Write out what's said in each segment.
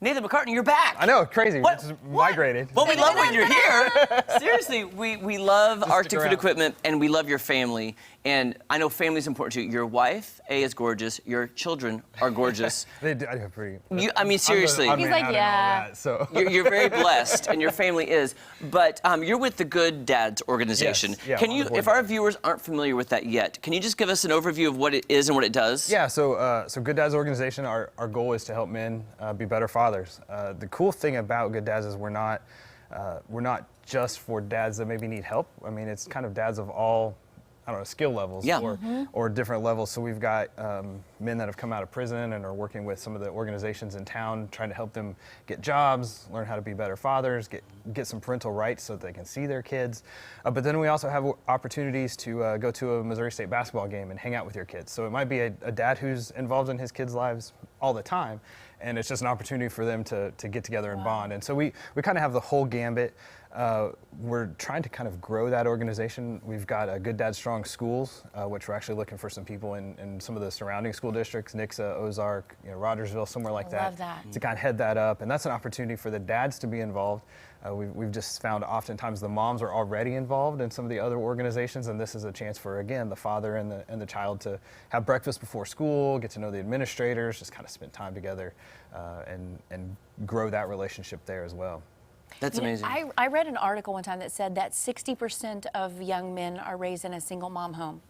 Nathan McCartney, you're back. I know, crazy. What? Just migrated. Well, we love when you're here. Seriously, we love Arctic Food Equipment, and we love your family. And I know family's important to you. Your wife, A, is gorgeous. Your children are gorgeous. They do, I do pretty. I mean, seriously. I'm He's like, yeah. that, so. You're very blessed, and your family is. But you're with the Good Dads organization. Yes, yeah, Can on you, the board if our viewers aren't familiar with that yet, can you just give us an overview of what it is and what it does? Yeah, so Good Dads organization, our goal is to help men be better fathers. The cool thing about Good Dads is we're not just for dads that maybe need help. I mean, it's kind of dads of all, I don't know, skill levels or different levels. So we've got men that have come out of prison and are working with some of the organizations in town, trying to help them get jobs, learn how to be better fathers, get some parental rights so that they can see their kids. But then we also have opportunities to go to a Missouri State basketball game and hang out with your kids. So it might be a dad who's involved in his kids' lives all the time, and it's just an opportunity for them to get together and bond. And so we kind of have the whole gambit. We're trying to kind of grow that organization. We've got Good Dad Strong Schools, which we're actually looking for some people in some of the surrounding school districts, Nixa, Ozarks, Rogersville, somewhere like that, love that. to kind of head that up. And that's an opportunity for the dads to be involved. We've just found oftentimes the moms are already involved in some of the other organizations, and this is a chance for, again, the father and the child to have breakfast before school, get to know the administrators, just kind of spend time together and grow that relationship there as well. That's amazing. I read an article one time that said that 60% of young men are raised in a single mom home.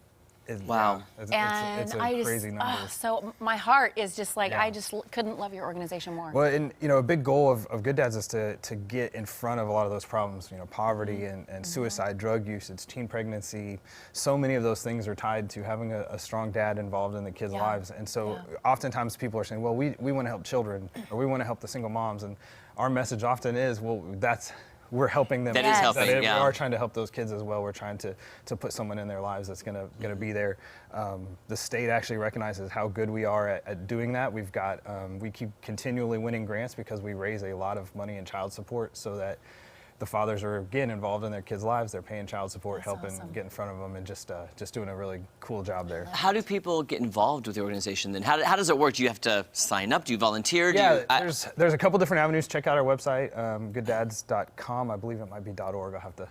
Wow. Yeah, it's a crazy number. So my heart is just like, I just couldn't love your organization more. Well, and a big goal of Good Dads is to get in front of a lot of those problems, poverty and suicide, drug usage, teen pregnancy. So many of those things are tied to having a strong dad involved in the kids' lives. And so oftentimes people are saying, well, we want to help children, or we want to help the single moms. And our message often is, well, we're helping them. That is helping, We are trying to help those kids as well. We're trying to put someone in their lives that's gonna be there. The state actually recognizes how good we are at doing that. We've got, we keep continually winning grants because we raise a lot of money in child support so that the fathers are, again, involved in their kids' lives. They're paying child support, helping get in front of them, and just doing a really cool job there. How do people get involved with the organization then? How does it work? Do you have to sign up? Do you volunteer? There's a couple different avenues. Check out our website, gooddads.com. I believe it might be .org. I'll have to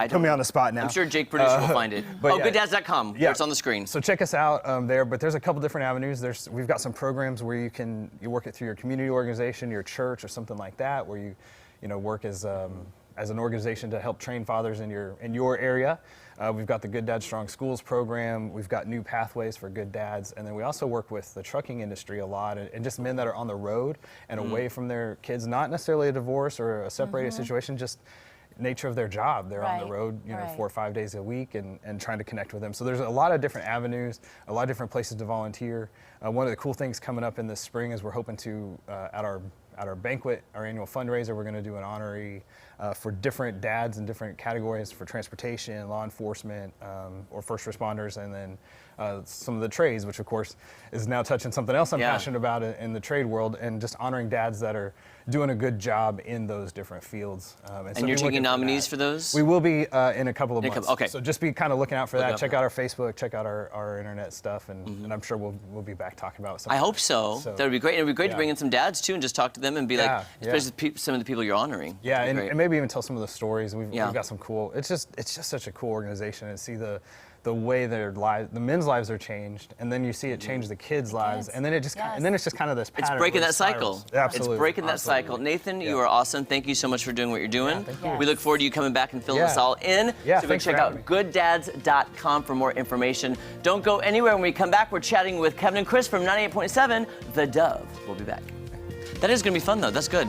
put me on the spot now. I'm sure Jake Producer will find it. Gooddads.com, where it's on the screen. So check us out there, but there's a couple different avenues. We've got some programs where you work it through your community organization, your church, or something like that, where you work as an organization to help train fathers in your area. We've got the Good Dad Strong Schools program. We've got new pathways for good dads. And then we also work with the trucking industry a lot, and just men that are on the road and away from their kids, not necessarily a divorce or a separated situation, just nature of their job. They're on the road, 4 or 5 days a week and trying to connect with them. So there's a lot of different avenues, a lot of different places to volunteer. One of the cool things coming up in this spring is we're hoping to, at our banquet, our annual fundraiser, we're going to do an honorary for different dads in different categories for transportation, law enforcement, or first responders, and then some of the trades, which of course is now touching something else I'm passionate about in the trade world, and just honoring dads that are doing a good job in those different fields. And you're taking nominees for those? We will be in a couple of months. Okay. So just be kind of looking out for that. Check out our Facebook, check out our internet stuff, and I'm sure we'll be back talking about something. I hope so. That would be great. And it would be great to bring in some dads too and just talk to them and be like, especially some of the people you're honoring. Yeah, and maybe even tell some of the stories. We've got some cool. It's just such a cool organization, and see the way their lives, the men's lives are changed, and then you see it change the kids' lives, and then it's just kind of this pattern. It's breaking that cycle. Absolutely. It's breaking that cycle. Nathan, you are awesome. Thank you so much for doing what you're doing. We look forward to you coming back and filling us all in. So go check out gooddads.com for more information. Don't go anywhere. When we come back, we're chatting with Kevin and Chris from 98.7 The Dove. We'll be back. That is going to be fun, though. That's good.